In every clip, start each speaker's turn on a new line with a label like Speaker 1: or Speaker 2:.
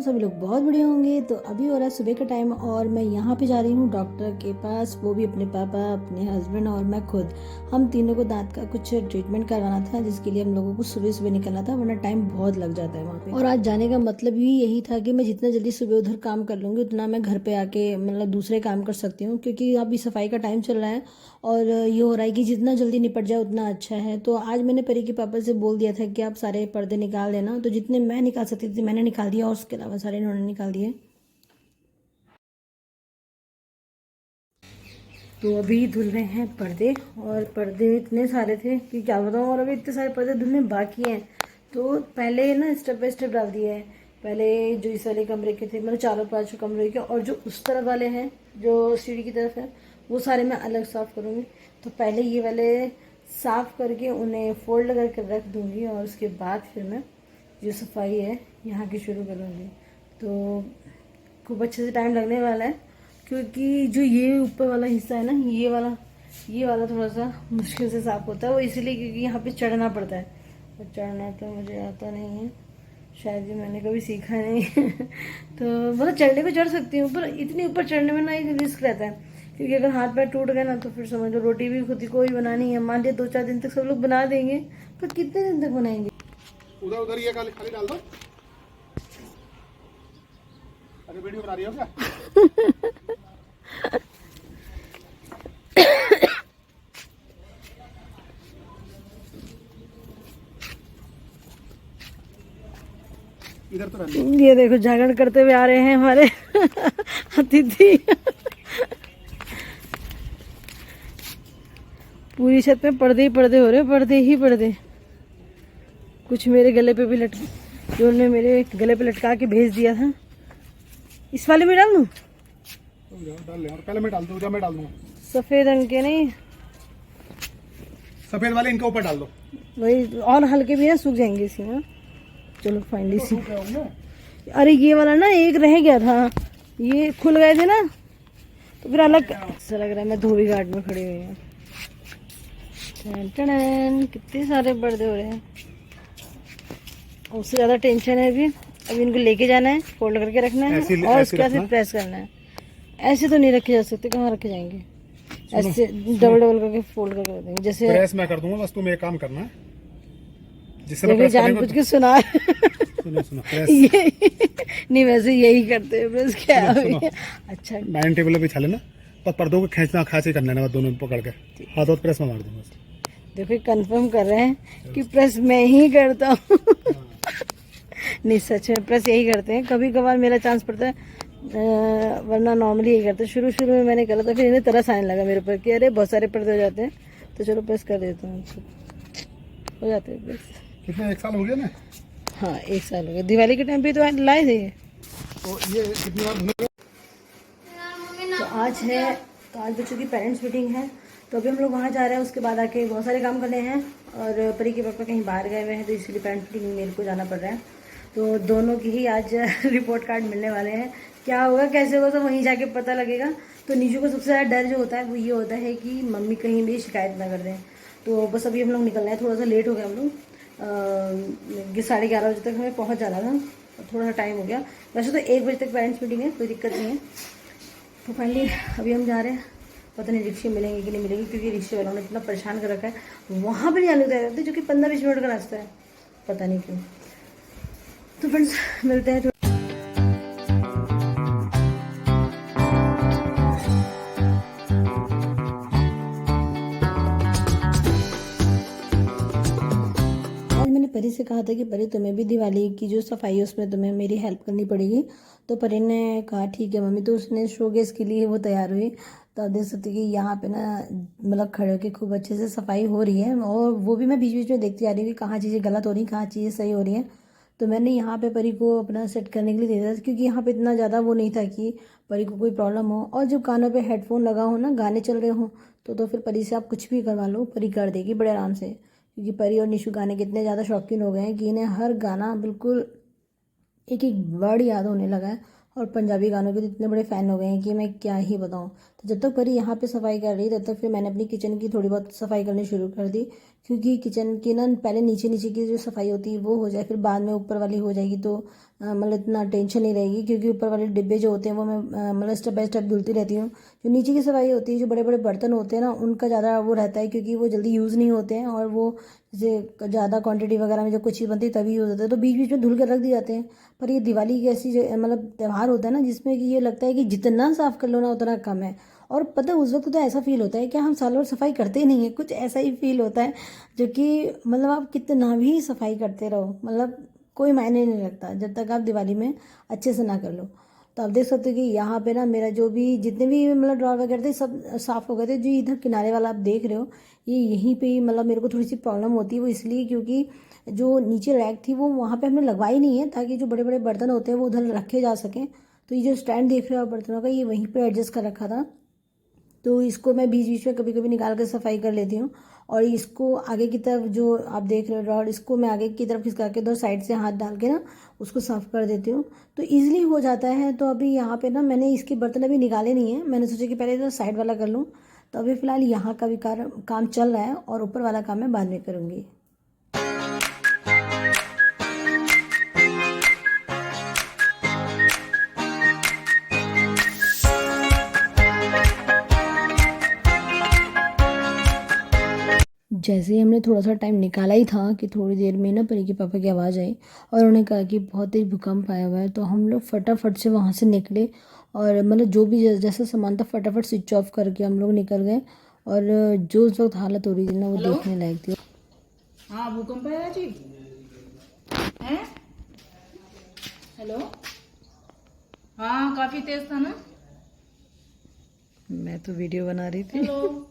Speaker 1: सभी लोग बहुत बढ़िया होंगे। तो अभी हो रहा है सुबह का टाइम और मैं यहाँ पे जा रही हूँ डॉक्टर के पास, वो भी अपने पापा, अपने हस्बैंड और मैं खुद। हम तीनों को दांत का कुछ ट्रीटमेंट करवाना था, जिसके लिए हम लोगों को सुबह सुबह निकलना था, वरना टाइम बहुत लग जाता है वहाँ पे। और आज जाने का मतलब भी यही था कि मैं जितना जल्दी सुबह उधर काम कर लूँगी उतना मैं घर पे आके मतलब दूसरे काम कर सकती हूँ, क्योंकि अभी सफाई का टाइम चल रहा है और ये हो रहा है कि जितना जल्दी निपट जाए उतना अच्छा है। तो आज मैंने परी के पापा से बोल दिया था कि आप सारे पर्दे निकाल देना, तो जितने मैं निकाल सकती थी मैंने निकाल दिया और उसके अलावा सारे इन्होंने निकाल दिए। तो अभी धुल रहे हैं पर्दे, और पर्दे इतने सारे थे कि क्या बताऊँ, और अभी इतने सारे पर्दे धुलने बाकी हैं। तो पहले ना स्टेप बाय स्टेप डाल दिया है। पहले जो इस वाले कमरे के थे, मतलब चारों पांचों कमरे के, और जो उस तरफ वाले हैं जो सीढ़ी की तरफ है, वो सारे मैं अलग साफ़ करूँगी। तो पहले ये वाले साफ़ करके उन्हें फोल्ड करके रख दूँगी, और उसके बाद फिर मैं जो सफाई है यहाँ की शुरू करूँगी। तो खूब अच्छे से टाइम लगने वाला है, क्योंकि जो ये ऊपर वाला हिस्सा है ना, ये वाला थोड़ा सा मुश्किल से साफ होता है। वो इसीलिए क्योंकि यहाँ पे चढ़ना पड़ता है, और चढ़ना तो मुझे आता नहीं है, शायद ये मैंने कभी सीखा नहीं तो मतलब चढ़ने को चढ़ सकती हूँ, पर इतनी ऊपर चढ़ने में ना एक रिस्क रहता है, क्योंकि अगर हाथ पैर टूट गए ना तो फिर समझ लो रोटी भी खुद ही को ही बनानी है। मान लिया 2-4 दिन तक सब लोग बना देंगे, पर कितने दिन तक बनाएंगे।
Speaker 2: उधर उधर ये खाली खाली डाल दो। अरे वीडियो बना रही हो क्या? इधर तो रहने।
Speaker 1: ये देखो झगड़ करते हुए आ रहे हैं हमारे अतिथि पूरी छत पे पर्दे ही पर्दे हो रहे, पर्दे ही पर्दे। कुछ मेरे गले पे भी जो उन्होंने मेरे गले पे लटका के भेज दिया था। इस वाले में डाल दूं?
Speaker 2: डाल ले, और पहले मैं डाल दूं या मैं डाल दूंगा?
Speaker 1: सफेद रंग के नहीं,
Speaker 2: सफेद वाले इनके ऊपर डाल दो।
Speaker 1: वही, और हल्के भी ना सूख जाएंगे इसी में। चलो फाइनली सी। अरे ये वाला ना एक रह गया था, ये खुल गए थे ना, तो फिर अलग ऐसा लग रहा है मैं धोबी घाट में खड़ी हुई हूँ। कितने सारे पर्दे हो रहे हैं, उससे ज़्यादा टेंशन है अभी इनको लेके जाना है, फोल्ड करके रखना है और उसके बाद फिर प्रेस करना है। ऐसे तो नहीं रखे जा सकते, कहाँ रखे जाएंगे? ऐसे डबल डबल करके फोल्ड करके रख देंगे। जैसे
Speaker 2: प्रेस मैं कर दूंगा, बस तुम एक काम करना, जिससे
Speaker 1: जानबूझ के सुना
Speaker 2: सुनो सुनो प्रेस
Speaker 1: ये नहीं, वैसे यही करते हैं प्रेस। क्या अच्छा,
Speaker 2: डाइनिंग टेबल पे बिछा लेना, पर पर्दों को खींचना खांसी कर लेना, दोनों पकड़ के हाथ हाथ प्रेस में मार दूंगा।
Speaker 1: देखो कंफर्म कर रहे हैं कि प्रेस मैं ही करता हूँ नहीं, सच में प्रेस यही करते हैं, कभी कभार मेरा चांस पड़ता है, वरना नॉर्मली यही करते हैं। शुरू में मैंने करा था, फिर इन्हें तरस आने लगा मेरे ऊपर कि अरे बहुत सारे पर्दे हो जाते हैं, तो चलो प्रेस कर देता हूँ, हो जाते हैं प्रेस।
Speaker 2: कितने, 1 साल हो गया ना?
Speaker 1: हाँ 1 साल हो गया, दिवाली के टाइम पे तो लाए थे।
Speaker 2: तो ये कितनी बार धुले?
Speaker 1: तो आज बच्चों की पेरेंट्स मीटिंग है, तो अभी हम लोग वहाँ जा रहे हैं। उसके बाद आके बहुत सारे काम करने हैं, और परी के पापा कहीं बाहर गए हुए हैं, तो इसलिए पेरेंट्स मीटिंग में मेरे को जाना पड़ रहा है। तो दोनों की ही आज रिपोर्ट कार्ड मिलने वाले हैं। क्या होगा कैसे होगा तो वहीं जाके पता लगेगा। तो नीशू को सबसे ज़्यादा डर जो होता है वो ये होता है कि मम्मी कहीं भी शिकायत ना कर दें। तो बस अभी हम लोग निकल रहे हैं, थोड़ा सा लेट हो गया हम लोग, 11:30 बजे तक हमें पहुँच जाना था, और थोड़ा सा टाइम हो गया। वैसे तो 1 बजे तक पेरेंट्स मीटिंग है, कोई दिक्कत नहीं है। तो फाइनली अभी हम जा रहे हैं, पता नहीं रिक्शे मिलेंगे कि नहीं मिलेंगे, क्योंकि रिक्शे वालों ने इतना परेशान कर रखा है। वहाँ पर जाने दे रहे थे, जो कि 15-20 मिनट का रास्ता है, पता नहीं क्यों। तो फ्रेंड्स मिलते हैं। आज मैंने परी से कहा था कि परी तुम्हें भी दिवाली की जो सफाई है उसमें तुम्हें मेरी हेल्प करनी पड़ेगी। तो परी ने कहा ठीक है मम्मी। तो उसने शोकेस के लिए वो तैयार हुई। तो आप देख सकते कि यहाँ पे ना मतलब खड़े होकर खूब अच्छे से सफाई हो रही है, और वो भी मैं बीच बीच में देखती आ रही हूँ कि कहाँ चीज़ें गलत हो रही हैं, कहाँ चीज़ें सही हो रही हैं। तो मैंने यहाँ पे परी को अपना सेट करने के लिए दे दिया था, क्योंकि यहाँ पे इतना ज़्यादा वो नहीं था कि परी को कोई प्रॉब्लम हो। और जब कानों पे हेडफोन लगा हो ना, गाने चल रहे हों, तो फिर परी से आप कुछ भी करवा लो, परी कर देगी बड़े आराम से। क्योंकि परी और निशु गाने के इतने ज़्यादा शौकीन हो गए हैं कि इन्हें हर गाना बिल्कुल एक एक वर्ड याद होने लगा है। और पंजाबी गानों के तो इतने बड़े फ़ैन हो गए हैं कि मैं क्या ही बताऊँ। तो तो जब तक परी यहाँ पे सफाई कर रही तब तक फिर मैंने अपनी किचन की थोड़ी बहुत सफाई करनी शुरू कर दी, क्योंकि किचन की ना पहले नीचे नीचे की जो सफाई होती है वो हो जाए, फिर बाद में ऊपर वाली हो जाएगी तो मतलब इतना टेंशन नहीं रहेगी, क्योंकि ऊपर वाले डिब्बे जो होते हैं वो मैं मतलब स्टेप बाय स्टेप धुलती रहती हूँ। जो नीचे की सफाई होती है, जो बड़े बड़े बर्तन होते हैं ना, उनका ज़्यादा वो रहता है, क्योंकि वो जल्दी यूज़ नहीं होते हैं और वो जैसे ज़्यादा क्वांटिटी वगैरह में जब कुछ चीज़ बनती है तभी यूज़ होता है, तो बीच बीच में धुल कर रख दिए जाते हैं। पर ये दिवाली की ऐसी मतलब त्यौहार होता है ना, जिसमें कि ये लगता है कि जितना साफ़ कर लो ना उतना कम है। और पता है उस वक्त तो ऐसा फील होता है कि हम सालों भर सफाई करते ही नहीं है, कुछ ऐसा ही फील होता है, जो कि मतलब आप कितना भी सफाई करते रहो, मतलब कोई मायने नहीं रखता जब तक आप दिवाली में अच्छे से ना कर लो। तो आप देख सकते हो कि यहाँ पे ना मेरा जो भी जितने भी मतलब ड्रॉर वगैरह थे सब साफ़ हो गए थे। जो इधर किनारे वाला आप देख रहे हो, ये यहीं पे ही मतलब मेरे को थोड़ी सी प्रॉब्लम होती है, वो इसलिए क्योंकि जो नीचे रैक थी वो वहाँ पे हमने लगवाई नहीं है, ताकि जो बड़े बड़े बर्तन होते हैं वो उधर रखे जा सकें। तो ये जो स्टैंड देख रहे हो आप बर्तनों का, ये वहीं पर एडजस्ट कर रखा था, तो इसको मैं बीच बीच में कभी कभी निकाल कर सफाई कर लेती हूँ। और इसको आगे की तरफ जो आप देख रहे हो रॉड, इसको मैं आगे की तरफ खिसका के दो साइड से हाथ डाल के ना उसको साफ़ कर देती हूँ, तो ईजिली हो जाता है। तो अभी यहाँ पे ना मैंने इसके बर्तन अभी निकाले नहीं हैं, मैंने सोचा कि पहले तो साइड वाला कर लूँ। तो अभी फ़िलहाल यहाँ का भी काम चल रहा है और ऊपर वाला काम मैं बाद में करूँगी। जैसे ही हमने थोड़ा सा टाइम निकाला ही था कि थोड़ी देर में ना परी के पापा की आवाज़ आई और उन्होंने कहा कि बहुत तेज भूकंप आया हुआ है, तो हम लोग फटाफट से वहाँ से निकले और मतलब जो भी जैसा सामान था फटाफट स्विच ऑफ करके हम लोग निकल गए। और जो उस वक्त हालत हो रही थी ना वो देखने लायक थी।
Speaker 3: हाँ भूकंप आया जी हैं? हेलो, हाँ काफी तेज था ना।
Speaker 1: मैं तो वीडियो बना रही थी,
Speaker 3: हेलो,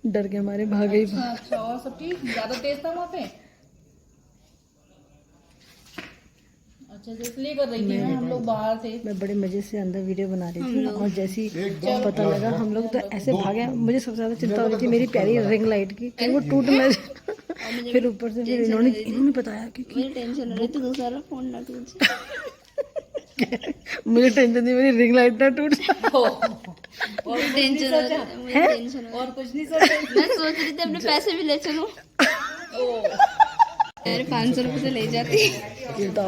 Speaker 1: डर के हमारे भाग गई।
Speaker 3: अच्छा और सब ठीक? ज्यादा तेज था वहाँ पे? अच्छा तो इसलिए कर रही थी ना, हम लोग बाहर थे।
Speaker 1: मैं बड़े मज़े से अंदर वीडियो बना रही थी और जैसी पता लगा हम लोग तो ऐसे भागे। मुझे सबसे ज़्यादा चिंता हो रही थी मेरी प्यारी रिंग लाइट की, कि वो टूट ना जाए। फिर ऊपर से फिर इन्होंने बताया कि
Speaker 4: टेंशन हो रही थी दूसरा फोन ना टूट जाए।
Speaker 1: मुझे टेंशन थी मेरी रिंग लाइट ना टूट जाए।
Speaker 3: और
Speaker 4: टेंशन हो रही थी, मुझे टेंशन हो
Speaker 3: और कुछ नहीं सोचा?
Speaker 4: रही। मैं सोच रही थी अपने पैसे भी ले चलूं। मेरे 500 रुपए से ले जाती।
Speaker 1: ये तो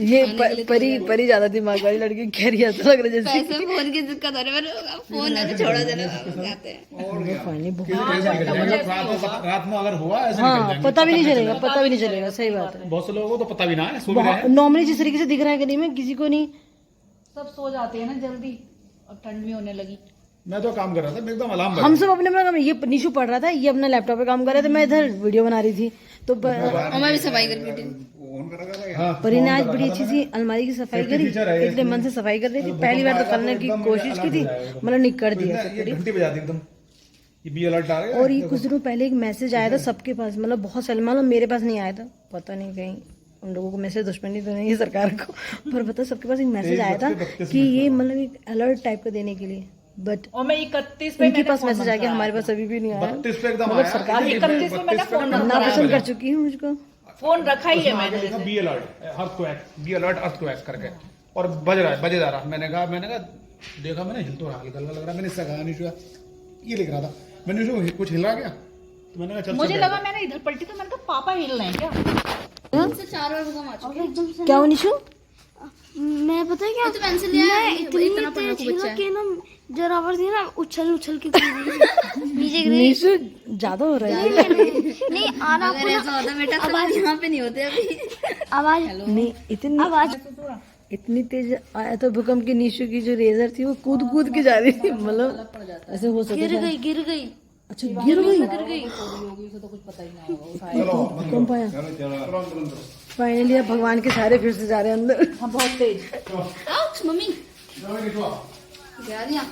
Speaker 1: ये परी ज्यादा दिमाग वाली लड़की कह रही है, ऐसा लग रहा है जैसे
Speaker 4: पैसे फोन की दिक्कत हो रही है, फोन है तो छोड़ा देना जाते हैं।
Speaker 1: फाइनली बहुत
Speaker 2: रात में अगर हुआ ऐसे
Speaker 1: हाँ
Speaker 2: निकल जाएंगे।
Speaker 1: पता भी नहीं चलेगा, सही बात है।
Speaker 2: बहुत से लोगों को तो पता भी ना है, सो भी रहे हैं।
Speaker 1: नॉर्मली जिस तरीके से दिख रहा है कि नहीं, मैं किसी को नहीं।
Speaker 3: सब सो जाते हैं ना जल्दी, और ठंड भी होने लगी।
Speaker 2: मैं तो काम कर रहा था, मैं एकदम अलार्म
Speaker 1: हम सब अपने अपना काम, ये निशु पढ़ रहा था, ये अपना लैपटॉप पे काम कर रहे थे, मैं इधर वीडियो बना रही थी। तो
Speaker 4: और मैं भी सफाई करके उठी।
Speaker 1: परी ने आज बड़ी अच्छी सी अलमारी की सफाई करी, इतने मन से सफाई कर रही थी। पहली बार तो करने की कोशिश की थी, मतलब नहीं कर दिया सब पूरी।
Speaker 2: घंटी बजा दी एकदम, ये बी अलर्ट आ रहा है।
Speaker 1: और ये कुछ दिनों पहले एक मैसेज आया था सबके पास, मतलब बहुत सारे, मतलब मेरे पास नहीं आया था, पता नहीं कहीं उन लोगों को मैसेज दुश्मनी तो नहीं है सरकार को, पर पता सबके पास एक मैसेज आया था कि ये मतलब एक अलर्ट टाइप का देने के लिए। बट
Speaker 3: और मैं 31 पे
Speaker 1: इनके पास मैसेज आ गया, हमारे पास अभी भी नहीं आया।
Speaker 2: 32 पे एकदम
Speaker 1: मतलब
Speaker 2: आया।
Speaker 1: सरकार
Speaker 3: 31 में मैंने फोन
Speaker 1: नापसंद कर चुकी है मुझको।
Speaker 3: फोन रखा ही है मैंने।
Speaker 2: Be alert earthquake, be alert earthquake करके, और बजे जा रहा। मैंने कहा देखा, मैंने हिल तो रहा, हल्का लग रहा। मैंने इससे कहा निशु ये लिख रहा था, मैंने निशु कुछ हिल रहा क्या, तो मैंने कहा चल
Speaker 3: मुझे लगा, मैंने इधर पलटी तो मैंने कहा पापा हिल रहे हैं क्या?
Speaker 4: से 4 बार भूकंप आ चुके हैं।
Speaker 1: क्या हो निशु?
Speaker 5: मैं पता है क्या,
Speaker 4: तो पेंसिल लिया है,
Speaker 5: इतनी
Speaker 4: इतना पढ़ा
Speaker 5: तेज
Speaker 4: को बच्चा
Speaker 5: हिला
Speaker 4: है।
Speaker 5: के ना जोरावर थी ना, उछल के नीचे गिरी।
Speaker 1: निशु ज्यादा हो रहा है।
Speaker 5: नहीं आना
Speaker 4: अगर ऐसा होता बेटा आवाज यहाँ पे नहीं होते अभी।
Speaker 5: आवाज
Speaker 1: नहीं इतनी तेज आया था भूकंप की, निशु की जो रेजर थी वो कूद के जा रही थी, मतलब ऐसे हो सकता है।
Speaker 5: गिर गई।
Speaker 1: अच्छा गिर गई।
Speaker 2: चलो
Speaker 1: भूकंप आया। फाइनली अब भगवान के सारे फिर से जा रहे हैं अंदर।
Speaker 3: हाँ बहुत तेज।
Speaker 4: आउच मम्मी गिरा दिया।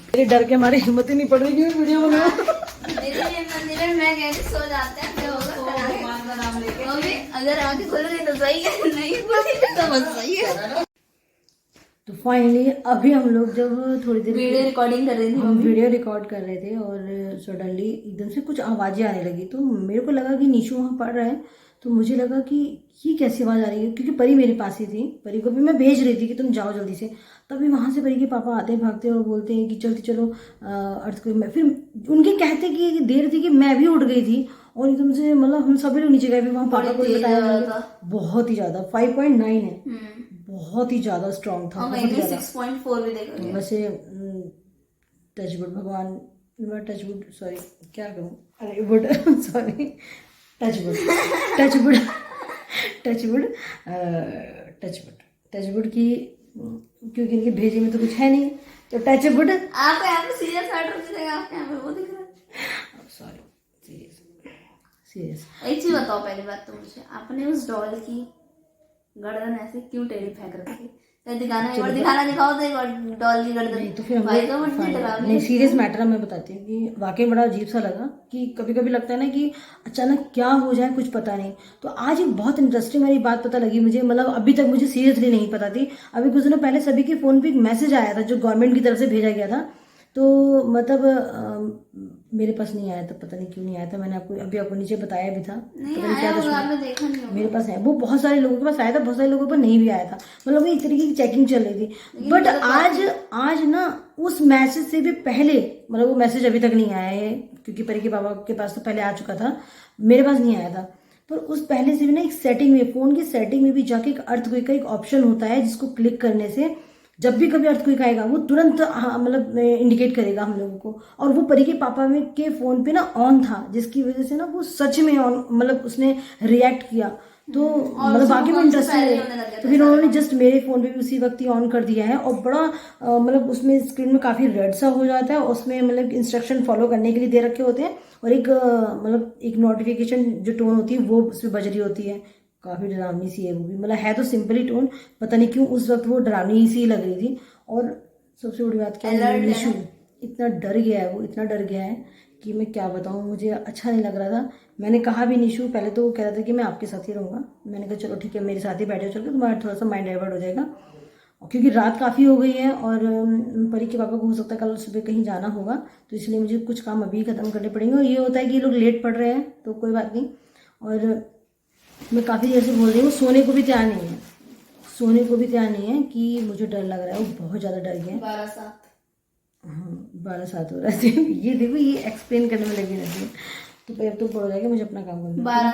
Speaker 1: मेरे डर के हमारी हिम्मत ही नहीं पड़ रही कि मैं वीडियो बनाऊं।
Speaker 4: मंदिर में मैं कह रही सो जाते हैं, क्या होगा मम्मी अगर आंखें खुल गई तो सही है, नहीं खुली तो बस सही है।
Speaker 1: तो फाइनली अभी हम लोग जब थोड़ी देर
Speaker 4: वीडियो रिकॉर्डिंग कर रही थी,
Speaker 1: हम वीडियो रिकॉर्ड कर रहे थे और सडनली एकदम से कुछ आवाज़ें आने लगी, तो मेरे को लगा कि निशु वहाँ पढ़ रहा है, तो मुझे लगा कि ये कैसी आवाज़ आ रही है, क्योंकि परी मेरे पास ही थी। परी को भी मैं भेज रही थी कि तुम जाओ जल्दी से। तभी वहाँ से परी के पापा आते हैं भागते और बोलते हैं कि चलती चलो अर्थक्वेक में। फिर उनके कहते कि देर थी कि मैं भी उठ गई थी और एकदम से मतलब हम सभी लोग नीचे गए। फिर वहाँ पापा को बताया बहुत ही ज़्यादा 5.9 है, बहुत ही ज़्यादा स्ट्रॉन्ग था, बहुत ज़्यादा।
Speaker 4: 6.4 भी देखा गया।
Speaker 1: वैसे टचवुड भगवान, टचवुड सॉरी क्या कहूँ, अरे wood sorry touchwood touchwood touchwood touchwood touchwood की, क्योंकि इनके भेजे में तो कुछ है नहीं, तो टचवुड।
Speaker 4: आप यहाँ पे सीरियस मैटर दिख रहा है, आपके यहाँ पे वो दिख रहा है।
Speaker 1: Sorry, serious serious.
Speaker 4: एक चीज बताओ, पहली बात तो मुझे, आपने उस डॉल की गर्दन ऐसे क्यों टेढ़ी फेंक रखी? दिखाना एक बार, दिखाओ तो एक बार डॉल की गर्दन।
Speaker 1: नहीं तो फिर
Speaker 4: भाई तो मुझे डरावनी।
Speaker 1: नहीं, सीरियस मैटर है, मैं बताती हूँ कि वाकई बड़ा अजीब सा लगा कि कभी कभी लगता है ना कि अचानक क्या हो जाए कुछ पता नहीं। तो आज एक बहुत इंटरेस्टिंग वाली बात पता लगी मुझे, मतलब अभी तक मुझे सीरियसली नहीं पता थी। अभी कुछ दिनों पहले सभी के फ़ोन पे एक मैसेज आया था जो गवर्नमेंट की तरफ से भेजा गया था। तो मतलब मेरे पास नहीं आया था, पता नहीं क्यों नहीं आया था। मैंने आपको नीचे बताया भी था, पता नहीं क्या था,
Speaker 4: देखा नहीं होगा।
Speaker 1: मेरे पास है वो। बहुत सारे लोगों के पास आया था, बहुत सारे लोगों पर नहीं भी आया था, मतलब वो एक तरीके की चेकिंग चल रही थी। बट आज ना उस मैसेज से भी पहले, मतलब वो मैसेज अभी तक नहीं आया है क्योंकि परी के पापा के पास तो पहले आ चुका था, मेरे पास नहीं आया था। पर उस पहले से भी ना एक सेटिंग में, फोन की सेटिंग में भी जाके एक अर्थक्वेक का एक ऑप्शन होता है जिसको क्लिक करने से जब भी कभी अर्थक्वेक आएगा वो तुरंत मतलब इंडिकेट करेगा हम लोगों को। और वो परी के पापा में के फोन पे ना ऑन था, जिसकी वजह से ना वो सच में ऑन, मतलब उसने रिएक्ट किया। तो मतलब बाकी में इंटरेस्टिंग है। तो फिर उन्होंने जस्ट मेरे फोन पे भी उसी वक्त ही ऑन कर दिया है और बड़ा मतलब उसमें स्क्रीन में काफी रेड सा हो जाता है। उसमें मतलब इंस्ट्रक्शन फॉलो करने के लिए दे रखे होते हैं और एक मतलब एक नोटिफिकेशन जो टोन होती है वो उसमें बज रही होती है। काफ़ी डरावनी सी है वो भी, मतलब है तो सिंपल ही टोन, पता नहीं क्यों उस वक्त वो डरावनी सी लग रही थी। और सबसे बड़ी बात क्या है, निशु इतना डर गया है, वो इतना डर गया है कि मैं क्या बताऊँ, मुझे अच्छा नहीं लग रहा था। मैंने कहा भी निशु, पहले तो वो कह रहा था कि मैं आपके साथ ही रहूँगा। मैंने कहा चलो ठीक है, मेरे साथ ही बैठे चल के, तुम्हारा थोड़ा सा माइंड डाइवर्ट हो जाएगा, क्योंकि रात काफ़ी हो गई है और परी के पापा को हो सकता है कल सुबह कहीं जाना होगा, तो इसलिए मुझे कुछ काम अभी ख़त्म करने पड़ेंगे। और ये होता है कि ये लोग लेट पढ़ रहे हैं तो कोई बात नहीं। और मैं काफ़ी देर से बोल रही हूँ, सोने को भी तैयार नहीं है, सोने को भी तैयार नहीं है कि मुझे डर लग रहा है, वो बहुत ज़्यादा डर गया।
Speaker 4: 12/7
Speaker 1: हाँ 12/7 हो रहा है। ये देखो, ये एक्सप्लेन करने में लगी रहती है। तो फिर अब तो पड़ जाएगा, मुझे अपना काम करना।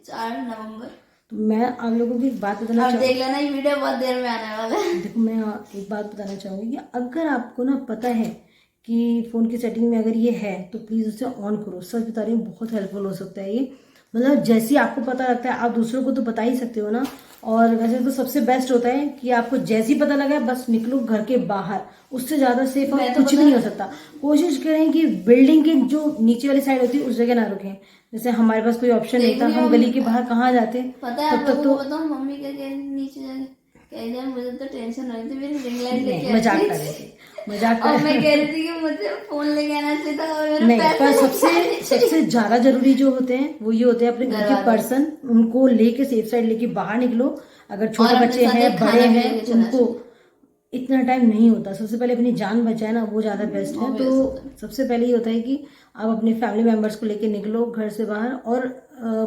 Speaker 4: 4 नवंबर।
Speaker 1: तो मैं आप लोगों को एक बात बताना
Speaker 4: देख लेना, ये वीडियो बहुत देर में आने वाला है।
Speaker 1: देखो मैं एक बात बताना चाहूँगी कि अगर आपको ना पता है कि फ़ोन की सेटिंग में अगर ये है तो प्लीज़ उसे ऑन करो। सच बता रही हूँ, बहुत हेल्पफुल हो सकता है ये। मतलब जैसे आपको पता लगता है आप दूसरों को तो बता ही सकते हो ना। और वैसे तो सबसे बेस्ट होता है कि आपको जैसे ही पता लगा बस निकलो घर के बाहर, उससे ज़्यादा सेफ और कुछ भी नहीं हो सकता। कोशिश करें कि बिल्डिंग के जो नीचे वाली साइड होती है उस जगह ना रुकें। जैसे हमारे पास कोई ऑप्शन नहीं था, हम गली के बाहर कहाँ जाते।
Speaker 4: पता है तब तक तो बताओ, मम्मी के नीचे जाके मुझे तो टेंशन हो रही थी, मेरी रिंग लाइट लेके
Speaker 1: मजाक कर रही थी, मजाक कर
Speaker 4: मैं कह रही थी कि मुझे फोन लेके आना चाहिए था। और
Speaker 1: नहीं, पर सबसे ज्यादा जरूरी जो होते हैं वो ये होते हैं अपने घर के पर्सन, उनको लेके सेफ साइड लेके बाहर निकलो। अगर छोटे बच्चे हैं, बड़े हैं, उनको इतना टाइम नहीं होता। सबसे पहले अपनी जान बचाए ना, वो ज्यादा बेस्ट है। तो सबसे पहले ये होता है कि आप अपने फैमिली मेंबर्स को लेके निकलो घर से बाहर और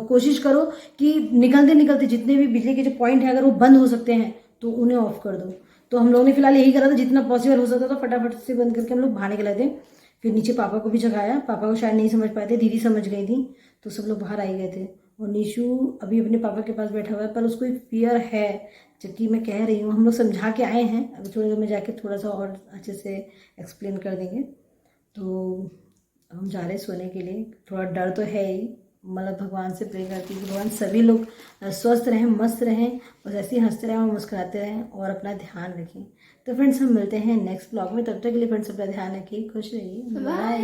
Speaker 1: कोशिश करो कि निकलते निकलते जितने भी बिजली के जो पॉइंट है अगर वो बंद हो सकते हैं तो उन्हें ऑफ कर दो। तो हम लोगों ने फिलहाल यही करा था, जितना पॉसिबल हो सकता था फटाफट से बंद करके हम लोग बाहर निकले थे। फिर नीचे पापा को भी जगाया, पापा को शायद नहीं समझ पाए थे, दीदी समझ गई थी, तो सब लोग बाहर आई गए थे। और निशु अभी अपने पापा के पास बैठा हुआ है, पर उसको एक फियर है, जबकि मैं कह रही हूँ हम लोग समझा के आए हैं, अभी थोड़ी देर में जाके थोड़ा सा और अच्छे से एक्सप्लेन कर देंगे। तो हम जा रहे हैं सोने के लिए। थोड़ा डर तो है ही, मतलब भगवान से प्रे करती हूँ कि भगवान सभी लोग स्वस्थ रहें, मस्त रहें, बस ऐसे ही हंसते रहें और मुस्कुराते रहें और अपना ध्यान रखें। तो फ्रेंड्स हम मिलते हैं नेक्स्ट ब्लॉग में, तब तक के लिए फ्रेंड्स अपना ध्यान रखिए, खुश रहिए, बाय।